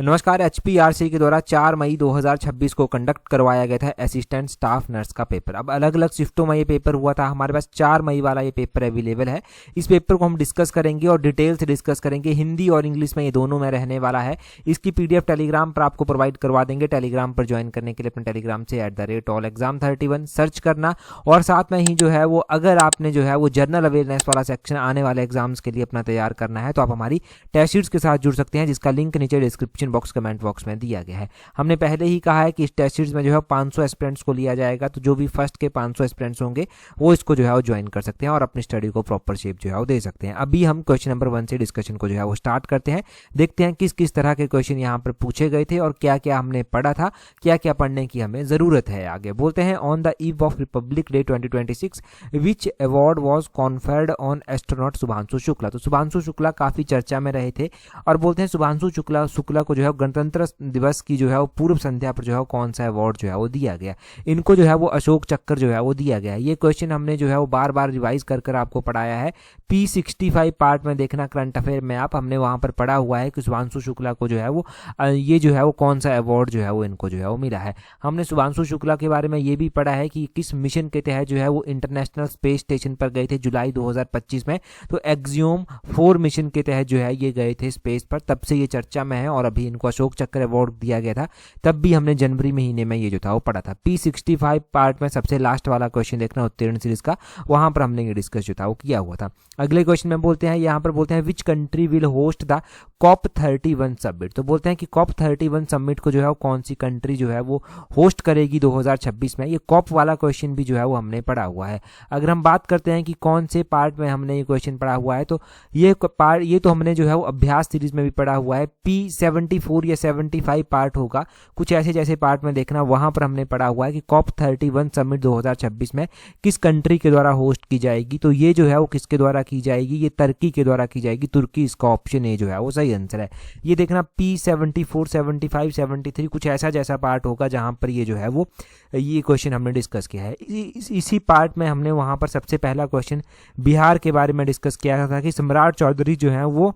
नमस्कार। एचपीआरसी के द्वारा 4 मई 2026 को कंडक्ट करवाया गया था असिस्टेंट स्टाफ नर्स का पेपर। अब अलग अलग शिफ्टों में ये पेपर हुआ था। हमारे पास 4 मई वाला ये पेपर अवेलेबल है। इस पेपर को हम डिस्कस करेंगे और डिटेल से डिस्कस करेंगे। हिंदी और इंग्लिश में ये दोनों में रहने वाला है। इसकी पीडीएफ टेलीग्राम पर आपको प्रोवाइड करवा देंगे। टेलीग्राम पर ज्वाइन करने के लिए अपने टेलीग्राम से @allexam31 सर्च करना और साथ में ही जो है वो अगर आपने जो है वो जनरल अवेयरनेस वाला सेक्शन आने वाले एग्जाम्स के लिए अपना तैयार करना है तो आप हमारी टेस्ट शीट्स के साथ जुड़ सकते हैं, जिसका लिंक नीचे डिस्क्रिप्शन बॉक्स कमेंट बॉक्स में दिया गया है। हमने पहले ही कहा है कि इस टेस्ट सीरीज में जो है 500 एस्पिरेंट्स को लिया जाएगा, तो जो भी फर्स्ट के 500 एस्पिरेंट्स होंगे वो इसको जो है वो ज्वाइन कर सकते हैं और अपनी स्टडी को प्रॉपर शेप जो है वो दे सकते हैं। अभी हम क्वेश्चन नंबर 1 से डिस्कशन को जो है वो स्टार्ट करते हैं। देखते हैं किस किस तरह के क्वेश्चन यहाँ पर पूछे गए थे और क्या क्या हमने पढ़ा था, क्या क्या पढ़ने की हमें जरूरत है। आगे बोलते हैं, on the eve of Republic day 2026 which award was conferred on astronaut Shubhanshu Shukla. तो शुभांशु शुक्ला काफी चर्चा में रहे थे और बोलते हैं शुभांशु शुक्ला को जो है गणतंत्र दिवस की जो है वो पूर्व संध्या पर जो है कौन सा अवार्ड जो है वो दिया गया। इनको जो है वो अशोक चक्र जो है वो दिया गया। ये क्वेश्चन हमने जो है वो बार बार रिवाइज कर आपको पढ़ाया है। P65 पार्ट में देखना करंट अफेयर में आप, हमने वहां पर पढ़ा हुआ है कि शुभांशु शुक्ला को जो है वो ये जो है वो कौन सा अवार्ड जो है वो इनको जो है वो मिला है। हमने शुभांशु शुक्ला के बारे में ये भी पढ़ा है कि किस मिशन के तहत जो है वो इंटरनेशनल स्पेस स्टेशन पर गए थे जुलाई 2025 में। तो एक्सियोम 4 मिशन के तहत जो है ये गए थे स्पेस पर, तब से ये चर्चा में है और अभी इनको अशोक चक्र अवार्ड दिया गया था। तब भी हमने जनवरी महीने में ये जो था वो पढ़ा था। P65 पार्ट में सबसे लास्ट वाला क्वेश्चन देखना उत्तीर्ण सीरीज का, वहां पर हमने ये डिस्कस जो था वो किया हुआ था। अगले क्वेश्चन में बोलते हैं, यहाँ पर बोलते हैं which country will host the COP31 summit. तो बोलते हैं कि COP31 समिट को जो है वो कौन सी कंट्री जो है वो होस्ट करेगी 2026 में। ये COP वाला क्वेश्चन भी जो है वो हमने पढ़ा हुआ है। अगर हम बात करते हैं कि कौन से पार्ट में हमने ये क्वेश्चन पढ़ा हुआ है, तो ये तो हमने जो है वो अभ्यास सीरीज में भी पढ़ा हुआ है। P74 या 75 पार्ट होगा, कुछ ऐसे जैसे पार्ट में देखना, वहां पर हमने पढ़ा हुआ है कि COP31 समिट 2026 में किस कंट्री के द्वारा होस्ट की जाएगी। तो ये जो है वो किसके द्वारा की जाएगी, ये तुर्की के द्वारा की जाएगी। तुर्की, इसका ऑप्शन ए जो है वो सही आंसर है। ये देखना P74, 75, 73 कुछ ऐसा जैसा पार्ट होगा जहां पर ये जो है वो ये क्वेश्चन हमने डिस्कस किया है। इसी पार्ट में हमने वहां पर सबसे पहला क्वेश्चन बिहार के बारे में डिस्कस किया था कि सम्राट चौधरी जो है वो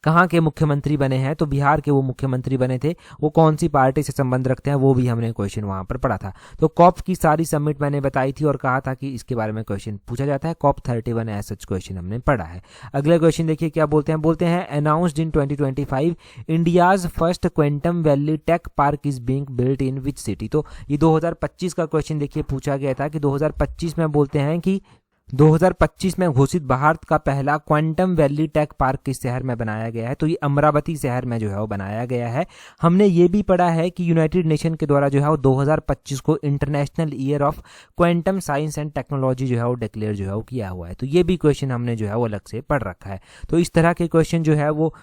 कहाँ के मुख्यमंत्री बने हैं। तो बिहार के वो मुख्यमंत्री बने थे, वो कौन सी पार्टी से संबंध रखते हैं वो भी हमने क्वेश्चन वहां पर पढ़ा था। तो COP की सारी समिट मैंने बताई थी और कहा था कि इसके बारे में क्वेश्चन पूछा जाता है। COP31 एज सच क्वेश्चन हमने पढ़ा है। अगले क्वेश्चन देखिए क्या बोलते हैं announced in 2025 India's first quantum valley tech park is being built in which city. तो ये 2025 का क्वेश्चन देखिए पूछा गया था कि 2025 में बोलते हैं कि 2025 में घोषित भारत का पहला क्वांटम वैली टेक पार्क किस शहर में बनाया गया है। तो ये अमरावती शहर में जो है वो बनाया गया है। हमने ये भी पढ़ा है कि यूनाइटेड नेशन के द्वारा जो है वो 2025 को international year of quantum science and technology जो है वो डिक्लेयर जो है वो किया हुआ है। तो ये भी क्वेश्चन हमने जो है वो अलग से पढ़ रखा है। तो इस तरह के क्वेश्चन जो है वो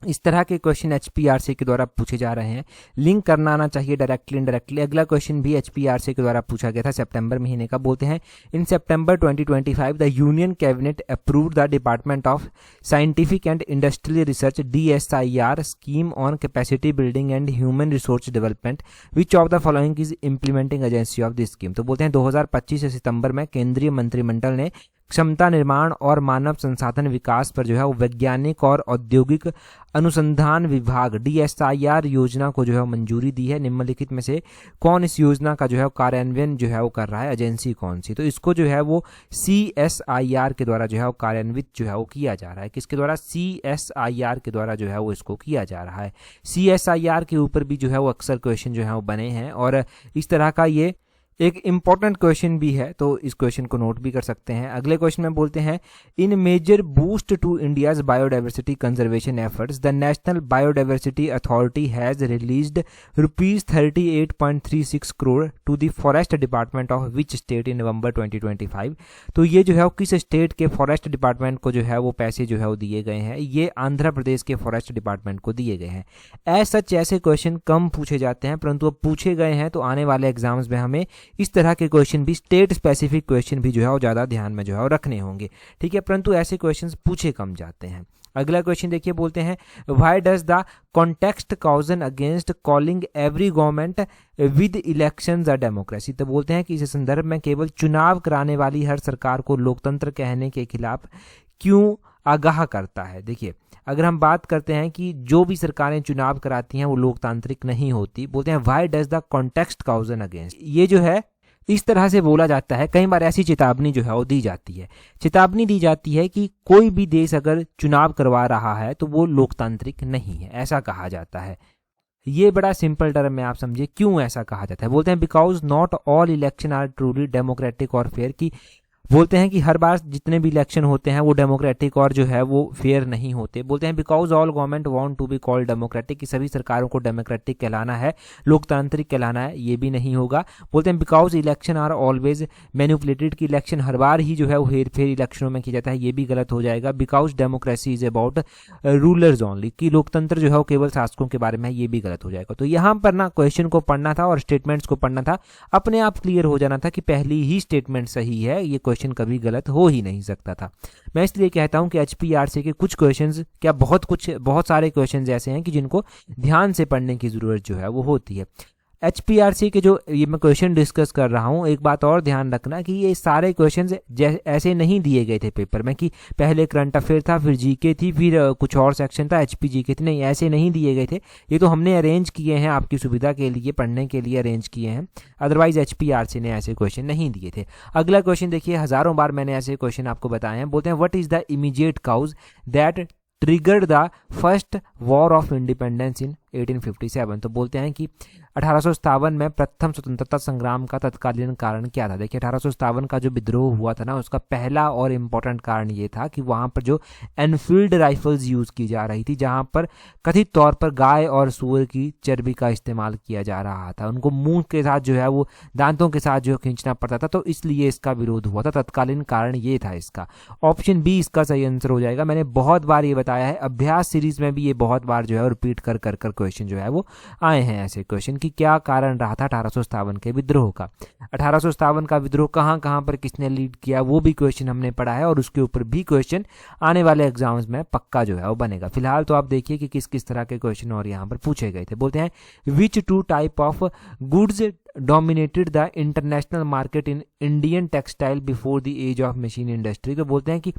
एचपीआरसी के द्वारा पूछे जा रहे हैं। लिंक करना आना चाहिए डायरेक्टली इनडायरेक्टली। अगला क्वेश्चन भी एचपीआरसी के द्वारा पूछा गया था सितंबर महीने का। बोलते हैं इन सितंबर 2025 the union cabinet approved the department of scientific and industrial research DSIR scheme on capacity building and human resource development which of the following is implementing agency of this scheme. तो बोलते हैं 2025 सितंबर में केंद्रीय मंत्रिमंडल ने क्षमता निर्माण और मानव संसाधन विकास पर जो है वो वैज्ञानिक और औद्योगिक अनुसंधान विभाग DSIR योजना को जो है मंजूरी दी है। निम्नलिखित में से कौन इस योजना का जो है कार्यान्वयन जो है वो कर रहा है, एजेंसी कौन सी। तो इसको जो है वो CSIR के द्वारा जो है वो कार्यान्वित जो है वो किया जा रहा है। किसके द्वारा, CSIR के द्वारा जो है वो इसको किया जा रहा है। CSIR के ऊपर भी जो है वो अक्सर क्वेश्चन जो है वो बने हैं और इस तरह का ये एक इंपॉर्टेंट क्वेश्चन भी है, तो इस क्वेश्चन को नोट भी कर सकते हैं। अगले क्वेश्चन में बोलते हैं in major boost to India's biodiversity conservation efforts the national biodiversity authority has released ₹38.36 crore to the forest department of which state in November 2025। तो ये जो है वो किस स्टेट के फॉरेस्ट डिपार्टमेंट को जो है वो पैसे जो है वो दिए गए हैं। ये आंध्र प्रदेश के फॉरेस्ट डिपार्टमेंट को दिए गए हैं। एज सच ऐसे क्वेश्चन कम पूछे जाते हैं, परंतु अब पूछे गए हैं तो आने वाले एग्जाम्स में हमें इस तरह के क्वेश्चन भी, स्टेट स्पेसिफिक क्वेश्चन भी जो है वो ज़्यादा ध्यान में जो है वो रखने होंगे। ठीक है, परंतु ऐसे क्वेश्चंस पूछे कम जाते हैं। अगला क्वेश्चन देखिए, बोलते हैं why does the context caution against calling every government with elections a democracy. तो बोलते हैं कि इस संदर्भ में केवल चुनाव कराने वाली हर सरकार को लोकतंत्र कहने के खिलाफ क्यों आगाह करता है। देखिए, अगर हम बात करते हैं कि जो भी सरकारें चुनाव कराती हैं वो लोकतांत्रिक नहीं होती, बोलते हैं why does the context cause an against. ये जो है इस तरह से बोला जाता है, कई बार ऐसी चेतावनी जो है वो दी जाती है। चेतावनी दी जाती है कि कोई भी देश अगर चुनाव करवा रहा है तो वो लोकतांत्रिक नहीं है, ऐसा कहा जाता है। ये बड़ा सिंपल टर्म में आप समझिए क्यों ऐसा कहा जाता है। बोलते हैं because not all election are truly democratic और फेयर, की बोलते हैं कि हर बार जितने भी इलेक्शन होते हैं वो डेमोक्रेटिक और जो है वो फेयर नहीं होते। बोलते हैं because all government want to be called democratic, कि सभी सरकारों को डेमोक्रेटिक कहलाना है, लोकतांत्रिक कहलाना है, ये भी नहीं होगा। बोलते हैं because election are always manipulated, कि इलेक्शन हर बार ही जो है वो हेर फेर इलेक्शनों में किया जाता है, ये भी गलत हो जाएगा। Because democracy is about rulers only, कि लोकतंत्र जो है वो केवल शासकों के बारे में है, ये भी गलत हो जाएगा। तो यहाँ पर ना क्वेश्चन को पढ़ना था और स्टेटमेंट्स को पढ़ना था, अपने आप क्लियर हो जाना था कि पहली ही स्टेटमेंट सही है, ये क्वेश्चन कभी गलत हो ही नहीं सकता था। मैं इसलिए कहता हूं कि HPRC के कुछ क्वेश्चंस, क्या बहुत सारे क्वेश्चंस ऐसे हैं कि जिनको ध्यान से पढ़ने की जरूरत जो है वो होती है। HPRC के जो ये मैं क्वेश्चन डिस्कस कर रहा हूँ, एक बात और ध्यान रखना कि ये सारे क्वेश्चंस ऐसे नहीं दिए गए थे पेपर में कि पहले करंट अफेयर था, फिर जीके थी, फिर कुछ और सेक्शन था, HP जीके थी, नहीं ऐसे नहीं दिए गए थे। ये तो हमने अरेंज किए हैं आपकी सुविधा के लिए, पढ़ने के लिए अरेंज किए हैं, अदरवाइज HPRC ने ऐसे क्वेश्चन नहीं दिए थे। अगला क्वेश्चन देखिए, हजारों बार मैंने ऐसे क्वेश्चन आपको बताए हैं। बोलते हैं what is the immediate cause that triggered the first war of independence in 1857। तो बोलते हैं कि 1857 में प्रथम स्वतंत्रता संग्राम का तत्कालीन कारण क्या था। देखिए 1857 का जो विद्रोह हुआ था ना, उसका पहला और इम्पोर्टेंट कारण ये था कि वहाँ पर जो एनफील्ड राइफल्स यूज़ की जा रही थी, जहाँ पर कथित तौर पर गाय और सूअर की चर्बी का इस्तेमाल किया जा रहा था, उनको मुंह के साथ जो है वो दांतों के साथ जो खींचना पड़ता था, तो इसलिए इसका विरोध हुआ था। तत्कालीन कारण ये था इसका। ऑप्शन बी इसका सही आंसर हो जाएगा। मैंने बहुत बार ये बताया है, अभ्यास सीरीज में भी ये बहुत बार जो है रिपीट कर क्वेश्चन जो है वो आए हैं ऐसे क्वेश्चन कि क्या कारण रहा था 1857 के विद्रोह का। 1857 का विद्रोह कहाँ पर किसने लीड किया, वो भी क्वेश्चन हमने पढ़ा है और उसके ऊपर भी क्वेश्चन आने वाले एग्जाम्स में पक्का जो है वो बनेगा। फिलहाल तो आप देखिए कि किस किस तरह के क्वेश्चन और यहाँ पर पूछे गए थे। बोलते हैं which two type of goods dominated the international market in Indian textile before the age of machine industry. तो बोलते हैं कि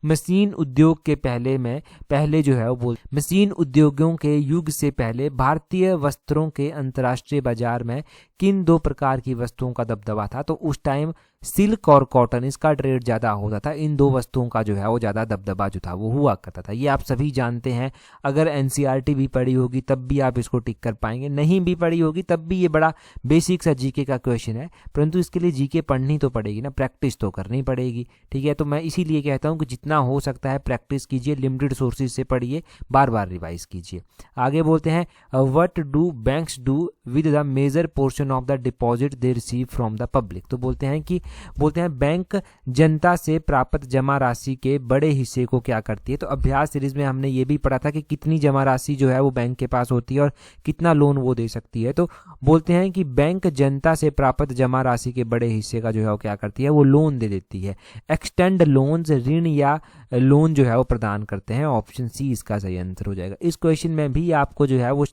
मशीन उद्योग के पहले जो है वो मशीन उद्योगों के युग से पहले भारतीय वस्त्रों के अंतर्राष्ट्रीय बाजार में किन दो प्रकार की वस्तुओं का दबदबा था। तो उस टाइम सिल्क और कॉटन, इसका ट्रेड ज़्यादा होता था। इन दो वस्तुओं का जो है वो ज़्यादा दबदबा जो था वो हुआ करता था। ये आप सभी जानते हैं। अगर NCERT भी पढ़ी होगी तब भी आप इसको टिक कर पाएंगे, नहीं भी पढ़ी होगी तब भी ये बड़ा बेसिक सा जीके का क्वेश्चन है। परंतु इसके लिए जीके पढ़नी तो पड़ेगी ना, प्रैक्टिस तो करनी पड़ेगी। ठीक है, तो मैं इसीलिए कहता हूँ कि जितना हो सकता है प्रैक्टिस कीजिए, लिमिटेड सोर्सेज से पढ़िए, बार बार रिवाइज कीजिए। आगे बोलते हैं what do banks do with the major portion of the deposit they receive from the public. तो बोलते हैं बैंक जनता से प्राप्त जमा राशि के बड़े हिस्से को क्या करती है। तो अभ्यास सीरीज में हमने ये भी पढ़ा था कि कितनी जमा राशि जो है वो बैंक के पास होती है और कितना लोन वो दे सकती है। तो बोलते हैं कि बैंक जनता से प्राप्त जमा राशि के बड़े हिस्से का जो है वो क्या करती है, वो लोन दे देती है। एक्सटेंड लोन्स, ऋण या लोन जो है वो प्रदान करते हैं। ऑप्शन सी इसका सही आंसर हो जाएगा। इस क्वेश्चन में भी आपको जो है वो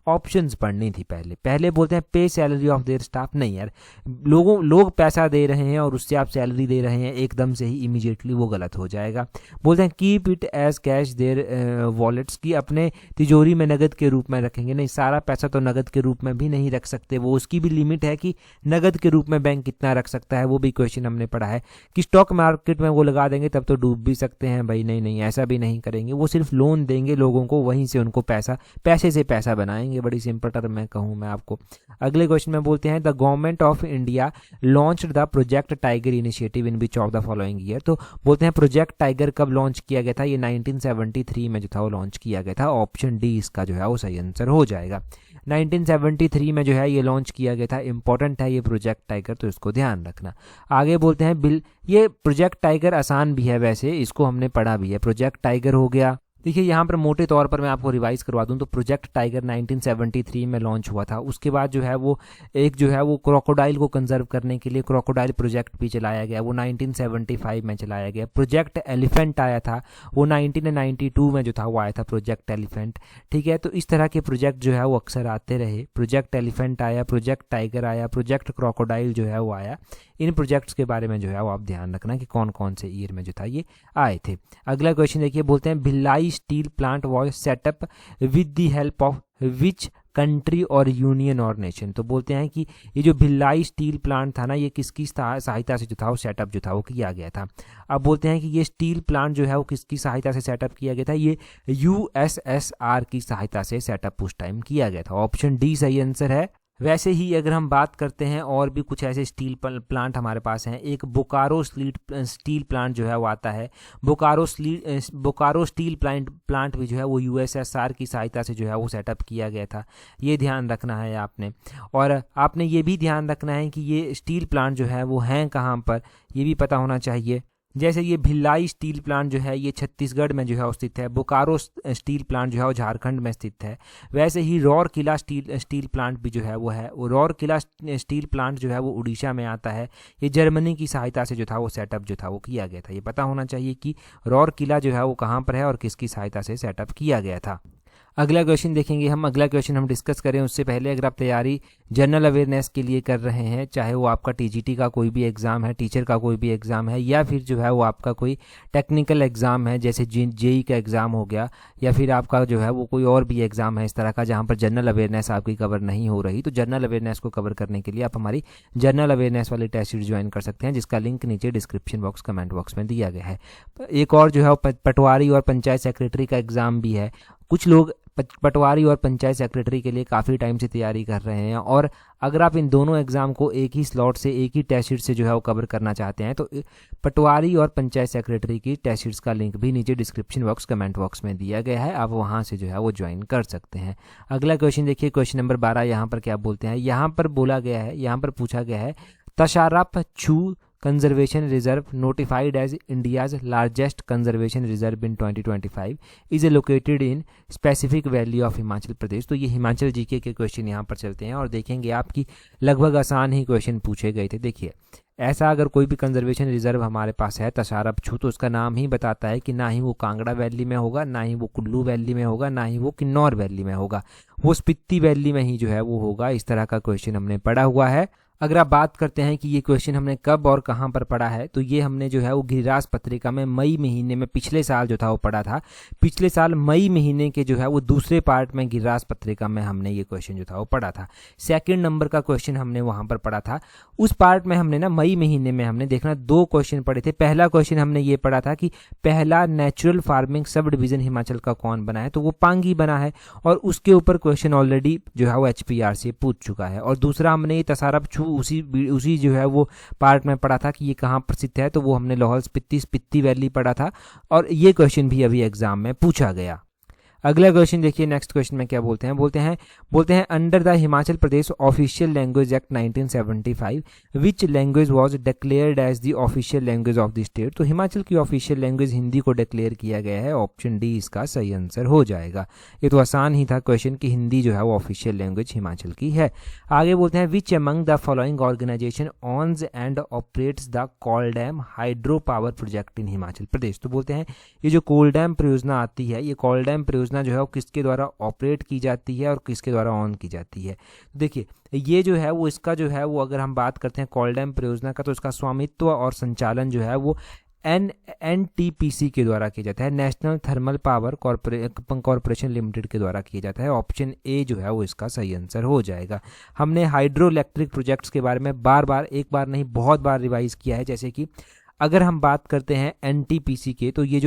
ऑप्शंस पढ़नी थी। पहले बोलते हैं पे सैलरी ऑफ देयर स्टाफ। नहीं यार, लोग पैसा दे रहे हैं और उससे आप सैलरी दे रहे हैं एकदम से ही इमीडिएटली, वो गलत हो जाएगा। बोलते हैं keep it as cash their wallets, की अपने तिजोरी में नगद के रूप में रखेंगे। नहीं, सारा पैसा तो नगद के रूप में भी नहीं रख सकते, वो उसकी भी लिमिट है कि नगद के रूप में बैंक कितना रख सकता है, वो भी क्वेश्चन हमने पढ़ा है। कि स्टॉक मार्केट में वो लगा देंगे तब तो डूब भी सकते हैं भाई, नहीं ऐसा भी नहीं करेंगे। वो सिर्फ लोन देंगे लोगों को, वहीं से उनको पैसे से पैसा बनाएंगे। बड़ी सिंपल टर्म में कहूँ मैं आपको। अगले क्वेश्चन में बोलते हैं the government of India launched the project tiger initiative in which of the following year. तो बोलते हैं प्रोजेक्ट टाइगर कब लॉन्च किया गया था। ये 1973 में जो था वो लॉन्च किया गया था। ऑप्शन डी इसका जो है वो सही आंसर हो जाएगा। 1973 में जो है ये लॉन्च किया गया था। इंपॉर्टेंट है ये प्रोजेक्ट टाइगर, तो इसको ध्यान रखना। आगे बोलते हैं ये प्रोजेक्ट टाइगर आसान भी है, वैसे इसको हमने पढ़ा भी है। प्रोजेक्ट टाइगर हो गया, देखिए यहाँ पर मोटे तौर पर मैं आपको रिवाइज करवा दूं तो प्रोजेक्ट टाइगर 1973 में लॉन्च हुआ था। उसके बाद जो है वो एक जो है वो क्रोकोडाइल को कंजर्व करने के लिए क्रोकोडाइल प्रोजेक्ट भी चलाया गया, वो 1975 में चलाया गया। प्रोजेक्ट एलिफेंट आया था, वो 1992 में जो था वो आया था प्रोजेक्ट एलिफेंट। ठीक है, तो इस तरह के प्रोजेक्ट जो है वो अक्सर आते रहे। प्रोजेक्ट एलिफेंट आया, प्रोजेक्ट टाइगर आया, प्रोजेक्ट क्रोकोडाइल जो है वो आया। इन प्रोजेक्ट्स के बारे में जो है वो आप ध्यान रखना कि कौन कौन से ईयर में जो था ये आए थे। अगला क्वेश्चन देखिए, बोलते हैं Bhilai steel plant was setup with the help of which country और यूनियन और नेशन। तो बोलते हैं कि ये जो भिलाई स्टील प्लांट था ना, ये किसकी सहायता से जो था वो सेटअप जो था वो किया गया था। अब बोलते हैं कि ये स्टील प्लांट जो है वो किसकी सहायता से सेटअप किया गया था, ये यूएसएसआर की सहायता से सेटअप उस टाइम किया गया था। ऑप्शन डी सही आंसर है। वैसे ही अगर हम बात करते हैं और भी कुछ ऐसे स्टील प्लांट हमारे पास हैं, एक बोकारो स्टील प्लांट जो है वो आता है। बोकारो स्टील प्लांट भी जो है वो यूएसएसआर की सहायता से जो है वो सेटअप किया गया था। ये ध्यान रखना है आपने। और आपने ये भी ध्यान रखना है कि ये स्टील प्लांट जो है वो हैं कहाँ पर, ये भी पता होना चाहिए। जैसे ये भिलाई स्टील प्लांट जो है ये छत्तीसगढ़ में जो है स्थित है, बोकारो स्टील प्लांट जो है वो झारखंड में स्थित है। वैसे ही रौरकिला स्टील प्लांट भी जो है वो है, वो रौरकिला स्टील प्लांट जो है वो उड़ीसा में आता है। ये जर्मनी की सहायता से जो था वो सेटअप जो था वो किया गया था। ये पता होना चाहिए कि रौरकिला जो है वो कहाँ पर है और किसकी सहायता से सेटअप किया गया था। अगला क्वेश्चन देखेंगे हम। अगला क्वेश्चन हम डिस्कस करें उससे पहले अगर आप तैयारी जनरल अवेयरनेस के लिए कर रहे हैं, चाहे वो आपका टीजीटी का कोई भी एग्ज़ाम है, टीचर का कोई भी एग्ज़ाम है, या फिर जो है वो आपका कोई टेक्निकल एग्ज़ाम है जैसे जेई का एग्ज़ाम हो गया, या फिर आपका जो है वो कोई और भी एग्ज़ाम है इस तरह का जहाँ पर जनरल अवेयरनेस आपकी कवर नहीं हो रही, तो जनरल अवेयरनेस को कवर करने के लिए आप हमारी जनरल अवेयरनेस वाली टेस्ट सीरीज ज्वाइन कर सकते हैं, जिसका लिंक नीचे डिस्क्रिप्शन बॉक्स कमेंट बॉक्स में दिया गया है। एक और जो है पटवारी और पंचायत सेक्रेटरी का एग्ज़ाम भी है। कुछ लोग पटवारी और पंचायत सेक्रेटरी के लिए काफ़ी टाइम से तैयारी कर रहे हैं, और अगर आप इन दोनों एग्ज़ाम को एक ही स्लॉट से एक ही टेस्ट सीट से जो है वो कवर करना चाहते हैं तो पटवारी और पंचायत सेक्रेटरी की टेस्ट सीट्स का लिंक भी नीचे डिस्क्रिप्शन बॉक्स कमेंट बॉक्स में दिया गया है, आप वहां से जो है वो ज्वाइन कर सकते हैं। अगला क्वेश्चन देखिए, क्वेश्चन नंबर 12। यहाँ पर क्या बोलते हैं, यहाँ पर बोला गया है, यहाँ पर पूछा गया है, Tsarap Chu conservation reserve notified as India's largest conservation reserve in 2025 is located in specific valley of Himachal Pradesh. तो ये हिमाचल जीके के क्वेश्चन यहाँ पर चलते हैं और देखेंगे आपकी लगभग आसान ही क्वेश्चन पूछे गए थे। देखिए, ऐसा अगर कोई भी कंजर्वेशन रिजर्व हमारे पास है तशारप छू, तो उसका नाम ही बताता है कि ना ही वो कांगड़ा वैली में होगा, ना ही वो कुल्लू वैली में होगा, ना ही वो किन्नौर वैली में होगा, वो स्पीति वैली में ही जो है वो होगा। इस तरह का क्वेश्चन हमने पढ़ा हुआ है। अगर आप बात करते हैं कि ये क्वेश्चन हमने कब और कहाँ पर पढ़ा है, तो ये हमने जो है वो गिरिराज पत्रिका में मई महीने में पिछले साल जो था वो पढ़ा था। पिछले साल मई महीने के जो है वो दूसरे पार्ट में गिरिराज पत्रिका में हमने ये क्वेश्चन जो था वो पढ़ा था। सेकंड नंबर का क्वेश्चन हमने वहाँ पर पढ़ा था। उस पार्ट में हमने ना मई महीने में हमने देखना 2 क्वेश्चन पढ़े थे। पहला क्वेश्चन हमने ये पढ़ा था कि पहला natural farming sub division Himachal का कौन बना है, तो वो पांगी बना है, और उसके ऊपर क्वेश्चन ऑलरेडी जो है वो HPR से पूछ चुका है। और दूसरा हमने ये तशारप छू उसी जो है वो पार्ट में पढ़ा था कि ये कहाँ प्रसिद्ध है, तो वो हमने लाहौल स्पीति वैली पढ़ा था, और ये क्वेश्चन भी अभी एग्जाम में पूछा गया। अगला क्वेश्चन देखिए, नेक्स्ट क्वेश्चन में क्या बोलते हैं under the Himachal Pradesh official language act 1975 which language was declared as the official language of the state. तो हिमाचल की ऑफिशियल लैंग्वेज हिंदी को डिक्लेयर किया गया है। ऑप्शन डी इसका सही आंसर हो जाएगा। ये तो आसान ही था क्वेश्चन कि हिंदी जो है वो ऑफिशियल लैंग्वेज हिमाचल की है। आगे बोलते हैं which among the following organisation owns and operates the Koldam hydro power project in Himachal Pradesh. तो बोलते हैं ये जो कोलडैम परियोजना आती है, ये कोलडैम परियोजना जो है वो किसके द्वारा ऑपरेट की जाती है और किसके द्वारा ऑन की जाती है। देखिए, ये जो है वो इसका जो है वो अगर हम बात करते हैं कोलडैम परियोजना का, तो इसका स्वामित्व और संचालन जो है वो NTPC के द्वारा किया जाता है, national thermal power corporation limited के द्वारा किया जाता है। ऑप्शन ए जो है वो इसका सही आंसर हो जाएगा। हमने हाइड्रो इलेक्ट्रिक प्रोजेक्ट्स के बारे में एक बार नहीं बहुत बार रिवाइज किया है। जैसे कि अगर हम बात करते हैं NTPC के, तो ये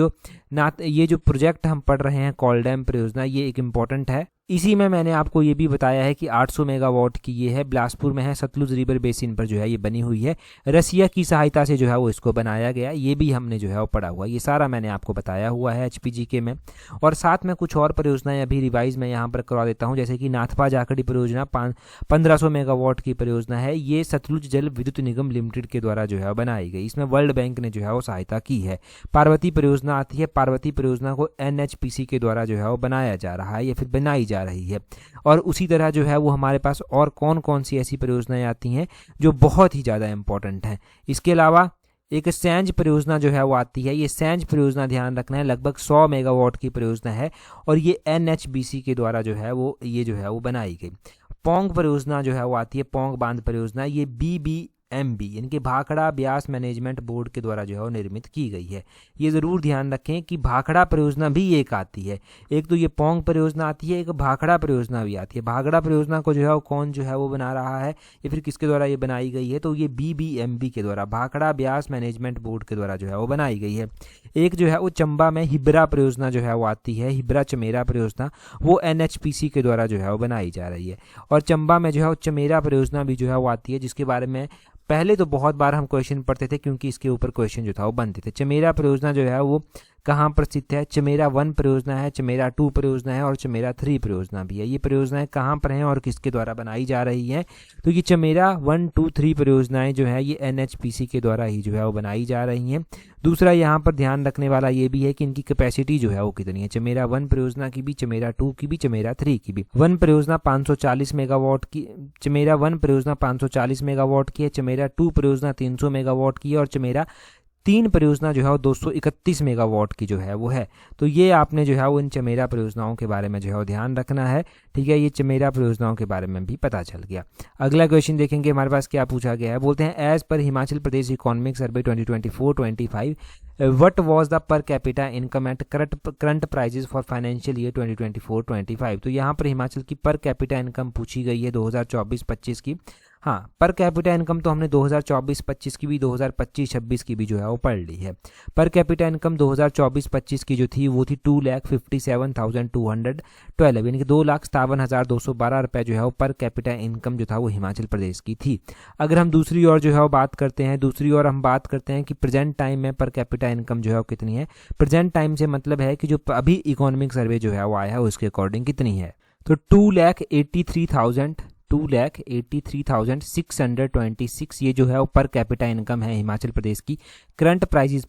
जो प्रोजेक्ट हम पढ़ रहे हैं कोलडैम परियोजना, ये एक इम्पॉर्टेंट है। इसी में मैंने आपको ये भी बताया है कि 800 मेगावाट की ये है, बिलासपुर में है, सतलुज रिवर बेसिन पर जो है ये बनी हुई है, रसिया की सहायता से जो है वो इसको बनाया गया, ये भी हमने जो है वो पढ़ा हुआ, ये सारा मैंने आपको बताया हुआ है HPGK में। और साथ में कुछ और परियोजनाएं अभी रिवाइज मैं यहाँ पर करवा देता हूँ, जैसे कि नाथपा जाखड़ी परियोजना 1500 मेगावाट की परियोजना है, ये सतलुज जल विद्युत निगम लिमिटेड के द्वारा जो है बनाई गई, इसमें वर्ल्ड बैंक ने जो है वो सहायता की है। पार्वती परियोजना आती है, पार्वती परियोजना को NHPC के द्वारा जो है वो बनाया जा रहा है या फिर बनाई जा रही है। और उसी तरह जो है वो हमारे पास और कौन कौन सी ऐसी परियोजनाएं आती हैं जो बहुत ही ज़्यादा इंपॉर्टेंट हैं। इसके अलावा एक सैंज परियोजना जो है वो आती है, ये सैंज परियोजना ध्यान रखना है, लगभग 100 मेगावाट की परियोजना है और ये NHBC के द्वारा जो है वो ये जो है वो बनाई गई। पोंग परियोजना जो है वो आती है, पोंग बांध परियोजना, ये BBMB यानी कि भाखड़ा ब्यास मैनेजमेंट बोर्ड के द्वारा जो है वो निर्मित की गई है। ये ज़रूर ध्यान रखें कि भाखड़ा परियोजना भी एक आती है, एक तो ये पोंग परियोजना आती है, एक भाखड़ा परियोजना भी आती है। भाखड़ा परियोजना को जो है वो कौन जो है वो बना रहा है या फिर किसके द्वारा ये बनाई गई है, तो ये BBMB के द्वारा, भाखड़ा ब्यास मैनेजमेंट बोर्ड के द्वारा जो है वो बनाई गई है। एक जो है वो चंबा में हिब्रा परियोजना जो है वो आती है, हिब्रा चमेरा परियोजना, वो NHPC के द्वारा जो है वो बनाई जा रही है। और चंबा में जो है वो चमेरा परियोजना भी जो है वो आती है, जिसके बारे में पहले तो बहुत बार हम क्वेश्चन पढ़ते थे क्योंकि इसके ऊपर क्वेश्चन जो था वो बनते थे। चमेरा परियोजना जो है वो कहाँ पर स्थित है, चमेरा 1 परियोजना है, चमेरा 2 परियोजना है और चमेरा 3 परियोजना भी है। ये परियोजनाएं कहाँ पर हैं और किसके द्वारा बनाई जा रही हैं, तो ये चमेरा 1, 2, 3 परियोजनाएं जो है ये NHPC के द्वारा ही जो है वो बनाई जा रही हैं। दूसरा यहाँ पर ध्यान रखने वाला ये भी है कि इनकी कैपेसिटी जो है वो कितनी है, चमेरा 1 परियोजना की भी, चमेरा 2 की भी, चमेरा 3 की भी। 1 परियोजना 540 मेगावाट की, चमेरा 1 परियोजना 540 मेगावाट की है, चमेरा 2 परियोजना 300 मेगावाट की है और चमेरा 3 परियोजना जो है वो 231 मेगावाट की जो है वो है। तो ये आपने जो है वो इन चमेरा परियोजनाओं के बारे में जो है वो ध्यान रखना है, ठीक है। ये चमेरा परियोजनाओं के बारे में भी पता चल गया। अगला क्वेश्चन देखेंगे हमारे पास क्या पूछा गया है, बोलते हैं as per Himachal Pradesh economic survey 2024-25 what was the per capita income at current prices for financial year 2024-25। तो यहाँ पर हिमाचल की पर कैपिटा इनकम पूछी गई है 2024-25 की। हाँ, पर कैपिटा इनकम तो हमने 2024-25 की भी, 2025-26 की भी जो है वो पढ़ ली है। पर कैपिटा इनकम 2024-25 की जो थी वो थी 2,57,212 यानी कि 2,57,212 रुपये जो है वो पर कैपिटा इनकम जो था वो हिमाचल प्रदेश की थी। अगर हम दूसरी ओर जो है वो बात करते हैं, दूसरी ओर हम बात करते हैं कि प्रेजेंट टाइम में पर कैपिटा इनकम जो है वो कितनी है। प्रेजेंट टाइम से मतलब है कि जो अभी इकोनॉमिक सर्वे जो है वो आया है उसके अकॉर्डिंग कितनी है, तो 2,83,626 ये जो है वो पर कैपिटा इनकम है हिमाचल प्रदेश की करंट प्राइजेस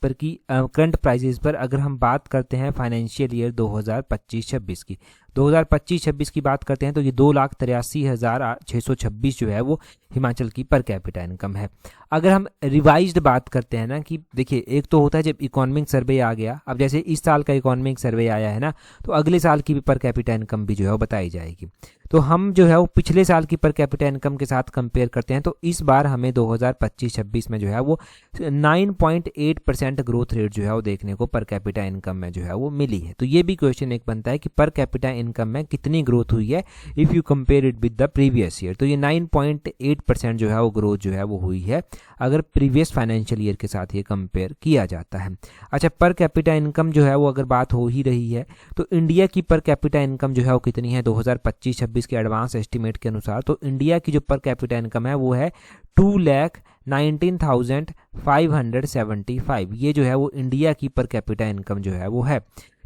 पर अगर हम बात करते हैं फाइनेंशियल ईयर 2025-26 की, 2025-26 की बात करते हैं तो ये 2,83,626 जो है वो हिमाचल की पर कैपिटा इनकम है। अगर हम रिवाइज्ड बात करते हैं ना कि देखिए, एक तो होता है जब इकोनॉमिक सर्वे आ गया, अब जैसे इस साल का इकोनॉमिक सर्वे आया है ना, तो अगले साल की भी पर कैपिटा इनकम भी जो है वो बताई जाएगी। तो हम जो है वो पिछले साल की पर कैपिटा इनकम के साथ कंपेयर करते हैं, तो इस बार हमें 2025-26 में जो है वो 9.8% ग्रोथ रेट जो है वो देखने को पर कैपिटा इनकम में जो है वो मिली है। तो ये भी क्वेश्चन एक बनता है कि पर कैपिटा इनकम में कितनी ग्रोथ हुई है if you compare it with the previous year. तो ये 9.8% जो है वो ग्रोथ जो है वो हुई है अगर प्रीवियस फाइनेंशियल ईयर के साथ ये कंपेयर किया जाता है। अच्छा, पर कैपिटा इनकम जो है वो अगर बात हो ही रही है तो इंडिया की पर कैपिटा इनकम जो है वो कितनी है 2025-26 के एडवांस एस्टीमेट के अनुसार। तो इंडिया की जो पर कैपिटा इनकम है वो है 2,19,575। ये जो है वो इंडिया की पर कैपिटा इनकम जो है वो है,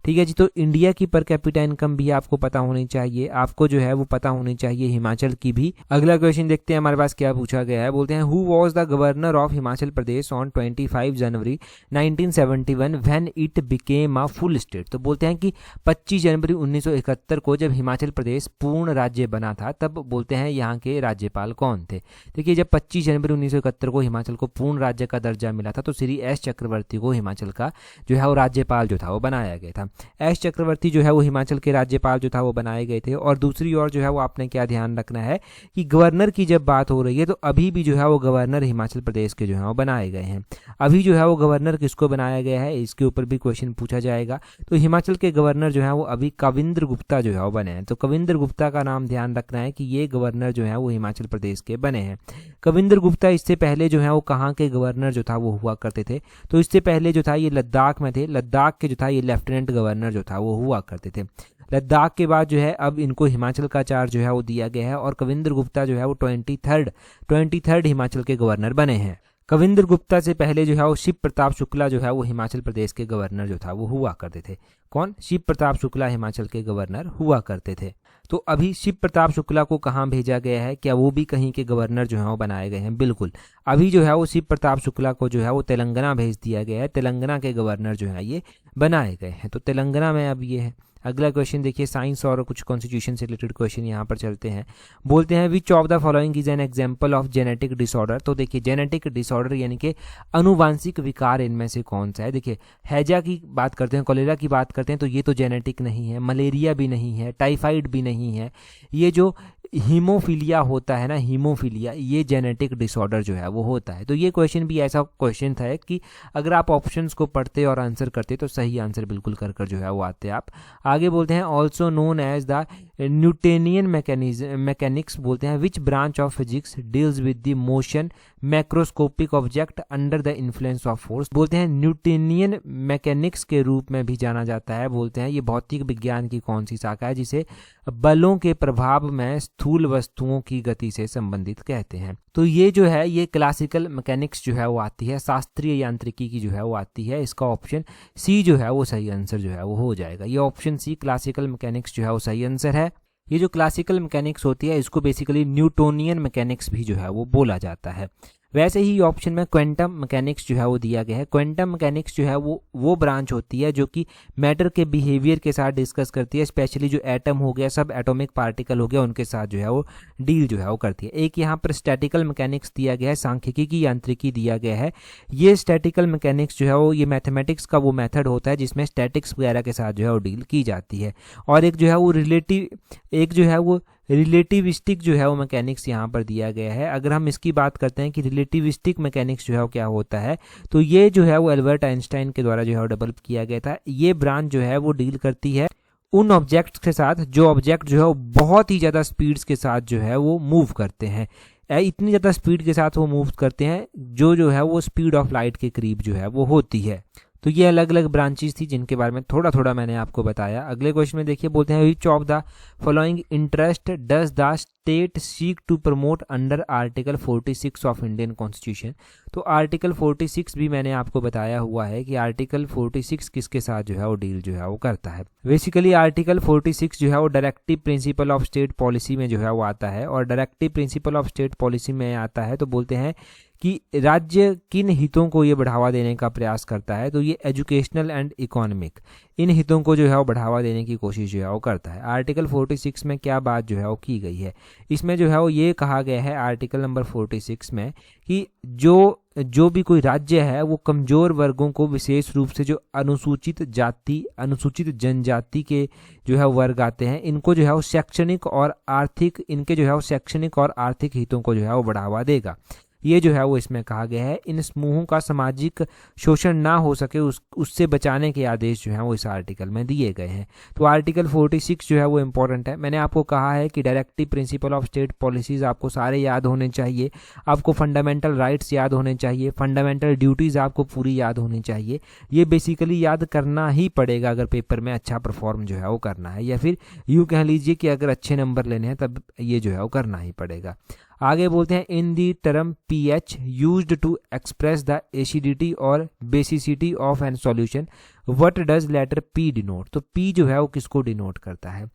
ठीक है जी। तो इंडिया की पर कैपिटा इनकम भी आपको पता होनी चाहिए, आपको जो है वो पता होनी चाहिए हिमाचल की भी। अगला क्वेश्चन देखते हैं हमारे पास क्या पूछा गया है, बोलते हैं who was the governor of Himachal Pradesh on 25 January 1971 when it became a full state. तो बोलते हैं कि 25 जनवरी 1971 को जब हिमाचल प्रदेश पूर्ण राज्य बना था, तब बोलते हैं यहाँ के राज्यपाल कौन थे। देखिए, जब 25 जनवरी 1971 को हिमाचल को पूर्ण राज्य का दर्जा मिला था तो श्री एस चक्रवर्ती को हिमाचल का जो है वो राज्यपाल जो था वो बनाया गया था। एस चक्रवर्ती जो है वो हिमाचल के राज्यपाल जो था वो बनाए गए थे। और दूसरी ओर जो है वो आपने क्या ध्यान रखना है कि गवर्नर की जब बात हो रही है तो अभी भी जो है वो गवर्नर हिमाचल प्रदेश के जो है वो बनाए गए हैं। अभी जो है वो गवर्नर किसको बनाया गया है, इसके ऊपर भी क्वेश्चन पूछा जाएगा। तो हिमाचल के गवर्नर जो है वो अभी कविंद्र गुप्ता जो है वो बने हैं। तो कविंद्र गुप्ता का नाम ध्यान रखना है कि ये गवर्नर जो है वो हिमाचल प्रदेश के बने हैं। कविंद्र गुप्ता इससे पहले जो है वो कहाँ के गवर्नर जो था वो हुआ करते थे, तो इससे पहले जो था ये लद्दाख में थे। लद्दाख के जो था ये लेफ्टिनेंट गवर्नर जो था वो हुआ करते थे। लद्दाख के बाद जो है अब इनको हिमाचल का चार्ज जो है वो दिया गया है और कविंद्र गुप्ता जो है वो 23rd हिमाचल के गवर्नर बने हैं। कविंद्र गुप्ता से पहले जो है वो शिव प्रताप शुक्ला जो है वो हिमाचल प्रदेश के गवर्नर जो था वो हुआ करते थे। कौन? शिव प्रताप शुक्ला हिमाचल के गवर्नर हुआ करते थे। तो अभी शिव प्रताप शुक्ला को कहाँ भेजा गया है? क्या वो भी कहीं के गवर्नर जो है वो बनाए गए हैं? बिल्कुल। अभी जो है वो शिव प्रताप शुक्ला को जो है वो तेलंगाना भेज दिया गया है। तेलंगाना के गवर्नर जो है ये बनाए गए हैं। तो तेलंगाना में अब ये है। अगला क्वेश्चन देखिए, साइंस और कुछ कॉन्स्टिट्यूशन से रिलेटेड क्वेश्चन यहाँ पर चलते हैं। बोलते हैं which of the following is an example of genetic disorder. तो देखिए जेनेटिक डिसऑर्डर यानी कि अनुवांशिक विकार इनमें से कौन सा है? देखिए हैजा की बात करते हैं, कोलेरा की बात करते हैं तो ये तो जेनेटिक नहीं है, मलेरिया भी नहीं है, टाइफाइड भी नहीं है। ये जो हीमोफीलिया होता है ना, हीमोफीलिया, ये जेनेटिक डिसऑर्डर जो है वो होता है। तो ये क्वेश्चन भी ऐसा क्वेश्चन था कि अगर आप ऑप्शंस को पढ़ते और आंसर करते तो सही आंसर बिल्कुल कर जो है वो आते आप। आगे बोलते हैं also known as the Newtonian mechanics. बोलते हैं which branch of physics deals with the motion macroscopic object under the influence of force. बोलते हैं न्यूटोनियन मैकेनिक्स के रूप में भी जाना जाता है। बोलते हैं ये भौतिक विज्ञान की कौन सी शाखा है जिसे बलों के प्रभाव में स्थूल वस्तुओं की गति से संबंधित कहते हैं। तो ये जो है ये क्लासिकल मैकेनिक्स जो है वो आती है, शास्त्रीय यांत्रिकी की जो है वो आती है। इसका ऑप्शन सी जो है वो सही आंसर जो है वो हो जाएगा। ये ऑप्शन सी क्लासिकल मैकेनिक्स जो है वो सही आंसर है। ये जो क्लासिकल मैकेनिक्स होती है इसको बेसिकली न्यूटोनियन मैकेनिक्स भी जो है वो बोला जाता है। वैसे ही ऑप्शन में क्वांटम मैकेनिक्स जो है वो दिया गया है। क्वांटम मैकेनिक्स जो है वो ब्रांच होती है जो कि मैटर के बिहेवियर के साथ डिस्कस करती है, स्पेशली जो एटम हो गया, सब एटॉमिक पार्टिकल हो गया, उनके साथ जो है वो डील जो है वो करती है। एक यहाँ पर स्टैटिकल मैकेनिक्स दिया गया है, सांख्यिकी की यांत्रिकी दिया गया है। ये स्टैटिकल मैकेनिक्स जो है वो ये मैथमेटिक्स का वो मेथड होता है जिसमें स्टैटिक्स वगैरह के साथ जो है वो डील की जाती है। और एक जो है वो रिलेटिविस्टिक जो है वो मैकेनिक्स यहाँ पर दिया गया है। अगर हम इसकी बात करते हैं कि रिलेटिविस्टिक मैकेनिक्स जो है वो क्या होता है, तो ये जो है वो एल्बर्ट आइंस्टाइन के द्वारा जो है वो डेवलप किया गया था। ये ब्रांच जो है वो डील करती है उन ऑब्जेक्ट्स के साथ जो ऑब्जेक्ट जो है वो बहुत ही ज़्यादा स्पीड्स के साथ जो है वो मूव करते हैं। इतनी ज़्यादा स्पीड के साथ वो मूव करते हैं जो है वो स्पीड ऑफ लाइट के करीब जो है वो होती है। तो ये अलग अलग ब्रांचेस थी जिनके बारे में थोड़ा थोड़ा मैंने आपको बताया। अगले क्वेश्चन में देखिए, बोलते हैं which of the following interest does the state seek to promote under article 46 of Indian constitution. तो आर्टिकल 46 भी मैंने आपको बताया हुआ है कि आर्टिकल 46 किसके साथ जो है वो डील जो है वो करता है। बेसिकली आर्टिकल 46 जो है वो directive principle of state policy में जो है वो आता है। और directive principle of state policy में आता है तो बोलते हैं कि राज्य किन हितों को ये बढ़ावा देने का प्रयास करता है, तो ये एजुकेशनल एंड इकोनॉमिक, इन हितों को जो है वो बढ़ावा देने की कोशिश जो है वो करता है। आर्टिकल 46 में क्या बात जो है वो की गई है, इसमें जो है वो ये कहा गया है आर्टिकल नंबर 46 में कि जो भी कोई राज्य है वो कमज़ोर वर्गों को, विशेष रूप से जो अनुसूचित जाति, अनुसूचित जनजाति के जो है वर्ग आते हैं, इनको जो है वो शैक्षणिक और आर्थिक, इनके जो है वो शैक्षणिक और आर्थिक हितों को जो है वो बढ़ावा देगा। ये जो है वो इसमें कहा गया है। इन समूहों का सामाजिक शोषण ना हो सके उससे बचाने के आदेश जो हैं वो इस आर्टिकल में दिए गए हैं। तो आर्टिकल 46 जो है वो इम्पोर्टेंट है। मैंने आपको कहा है कि directive principle of state policies आपको सारे याद होने चाहिए, आपको फंडामेंटल राइट्स याद होने चाहिए, फंडामेंटल ड्यूटीज़ आपको पूरी याद होनी चाहिए। ये बेसिकली याद करना ही पड़ेगा अगर पेपर में अच्छा परफॉर्म जो है वो करना है, या फिर यूँ कह लीजिए कि अगर अच्छे नंबर लेने हैं तब ये जो है वो करना ही पड़ेगा। आगे बोलते हैं in the term pH used to express the acidity और basicity of an solution what does letter P denote. तो P जो है वो किसको डिनोट करता है?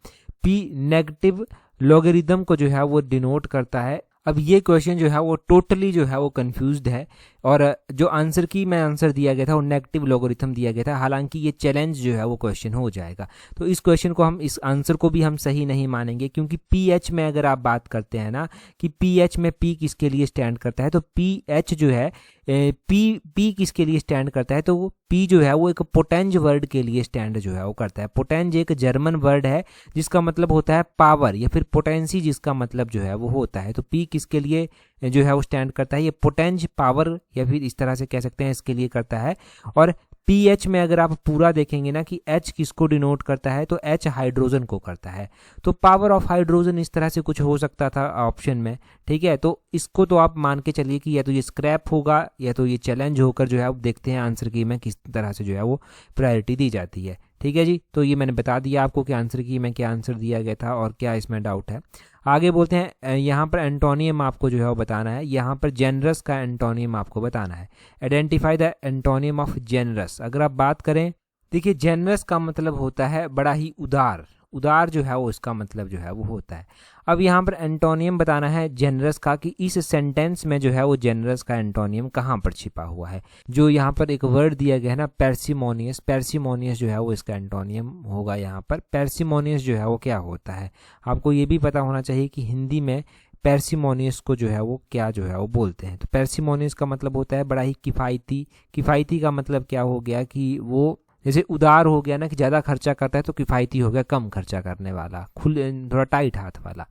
P नेगेटिव लॉगरिदम को जो है वो डिनोट करता है। अब ये क्वेश्चन जो है वो टोटली जो है वो कंफ्यूज्ड है, और जो आंसर की मैं आंसर दिया गया था वो नेगेटिव लॉगरिथम दिया गया था। हालांकि ये चैलेंज जो है वो क्वेश्चन हो जाएगा, तो इस क्वेश्चन को हम, इस आंसर को भी हम सही नहीं मानेंगे, क्योंकि पीएच में अगर आप बात करते हैं ना कि पीएच में पी किसके लिए स्टैंड करता है, तो पीएच जो है पी किसके लिए स्टैंड करता है, तो वो पी जो है वो एक पोटेंज वर्ड के लिए स्टैंड जो है वो करता है। पोटेंज एक जर्मन वर्ड है जिसका मतलब होता है पावर, या फिर पोटेंसी जिसका मतलब जो है वो होता है। तो पी किसके लिए जो है वो स्टैंड करता है, ये पोटेंज पावर, या फिर इस तरह से कह सकते हैं, इसके लिए करता है। और पीएच में अगर आप पूरा देखेंगे ना कि एच किसको डिनोट करता है, तो एच हाइड्रोजन को करता है। तो पावर ऑफ हाइड्रोजन इस तरह से कुछ हो सकता था ऑप्शन में, ठीक है। तो इसको तो आप मान के चलिए कि या तो ये स्क्रैप होगा या तो ये चैलेंज होकर जो है अब देखते हैं आंसर की में किस तरह से जो है वो प्रायोरिटी दी जाती है, ठीक है जी, तो ये मैंने बता दिया आपको कि आंसर की में क्या आंसर दिया गया था और क्या इसमें डाउट है। आगे बोलते हैं, यहाँ पर एंटोनियम आपको जो है वो बताना है। यहाँ पर जेनरस का एंटोनियम आपको बताना है। Identify the antonym of generous. अगर आप बात करें, देखिए जेनरस का मतलब होता है बड़ा ही उदार, उदार जो है वो इसका मतलब जो है वो होता है। अब यहाँ पर एंटोनियम बताना है जेनरस का कि इस सेंटेंस में जो है वो जेनरस का एंटोनियम कहाँ पर छिपा हुआ है। जो यहाँ पर एक वर्ड दिया गया है ना, पैर्सिमोनियस, पैर्सिमोनियस जो है वो इसका एंटोनियम होगा। यहाँ पर पैर्सिमोनियस जो है वो क्या होता है, आपको ये भी पता होना चाहिए कि हिंदी में पैर्सिमोनियस को जो है वो क्या जो है वो बोलते हैं। तो पैर्सिमोनियस का मतलब होता है बड़ा ही किफ़ायती। किफ़ायती का मतलब क्या हो गया कि वो जैसे उदार हो गया ना, कि ज़्यादा खर्चा करता है, तो किफ़ायती हो गया कम खर्चा करने वाला, थोड़ा टाइट हाथ वाला।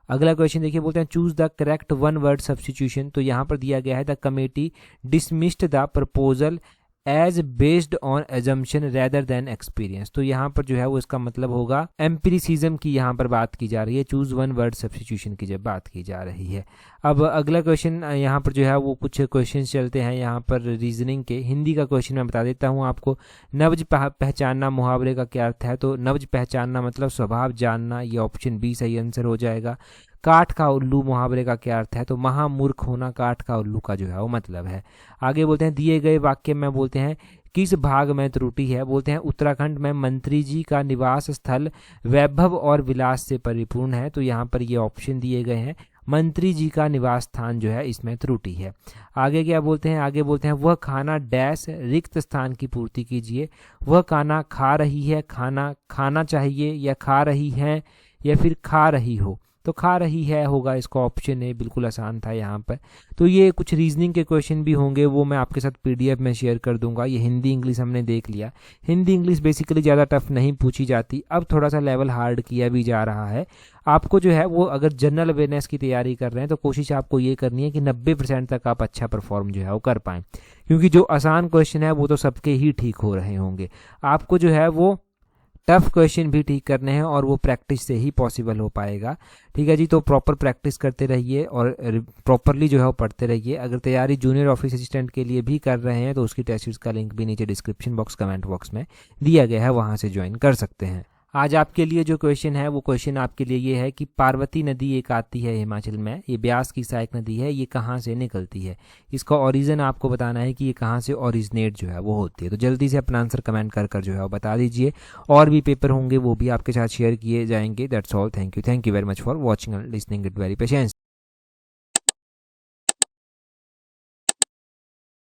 अगला क्वेश्चन देखिए, बोलते हैं choose the correct one word substitution. तो यहाँ पर दिया गया है the committee dismissed the proposal as based on assumption rather than experience. तो यहाँ पर जो है वो इसका मतलब होगा एम्पिरिसिज्म की यहाँ पर बात की जा रही है, चूज वन वर्ड सब्स्टिट्यूशन की जब बात की जा रही है। अब अगला क्वेश्चन यहाँ पर जो है वो कुछ क्वेश्चन चलते हैं यहाँ पर रीजनिंग के। हिंदी का क्वेश्चन मैं बता देता हूँ आपको। नब्ज पहचानना मुहावरे का क्या अर्थ है, तो नब्ज पहचानना मतलब स्वभाव जानना, ये ऑप्शन बी सही आंसर हो जाएगा। काठ का उल्लू मुहावरे का क्या अर्थ है, तो महामूर्ख होना काठ का उल्लू का जो है वो मतलब है। आगे बोलते हैं दिए गए वाक्य में बोलते हैं किस भाग में त्रुटि है, बोलते हैं उत्तराखंड में मंत्री जी का निवास स्थल वैभव और विलास से परिपूर्ण है। तो यहाँ पर ये ऑप्शन दिए गए हैं, मंत्री जी का निवास स्थान जो है इसमें त्रुटि है। आगे क्या बोलते हैं, आगे बोलते हैं वह खाना डैश रिक्त स्थान की पूर्ति कीजिए। वह खाना खा रही है, खाना खाना चाहिए, या खा रही है, या फिर खा रही हो। तो खा रही है होगा इसका ऑप्शन है, बिल्कुल आसान था यहाँ पर। तो ये कुछ रीजनिंग के क्वेश्चन भी होंगे, वो मैं आपके साथ पीडीएफ में शेयर कर दूंगा। ये हिंदी इंग्लिश हमने देख लिया। हिंदी इंग्लिश बेसिकली ज़्यादा टफ नहीं पूछी जाती, अब थोड़ा सा लेवल हार्ड किया भी जा रहा है। आपको जो है वो अगर जनरल अवेयरनेस की तैयारी कर रहे हैं तो कोशिश आपको ये करनी है कि 90% तक आप अच्छा परफॉर्म जो है वो कर पाएँ, क्योंकि जो आसान क्वेश्चन है वो तो सबके ही ठीक हो रहे होंगे। आपको जो है वो टफ क्वेश्चन भी ठीक करने हैं और वो प्रैक्टिस से ही पॉसिबल हो पाएगा। ठीक है जी, तो प्रॉपर प्रैक्टिस करते रहिए और प्रॉपरली जो है वो पढ़ते रहिए। अगर तैयारी जूनियर ऑफिस असिस्टेंट के लिए भी कर रहे हैं तो उसकी टेस्ट सीरीज का लिंक भी नीचे डिस्क्रिप्शन बॉक्स कमेंट बॉक्स में दिया गया है, वहाँ से ज्वाइन कर सकते हैं। आज आपके लिए जो क्वेश्चन है वो क्वेश्चन आपके लिए ये है कि पार्वती नदी एक आती है हिमाचल में, ये ब्यास की सहायक नदी है, ये कहाँ से निकलती है। इसका ओरिजिन आपको बताना है कि ये कहाँ से ओरिजिनेट जो है वो होती है। तो जल्दी से अपना आंसर कमेंट कर जो है वो बता दीजिए। और भी पेपर होंगे वो भी आपके साथ शेयर किए जाएंगे। That's all, thank you very much for watching and listening it very patience.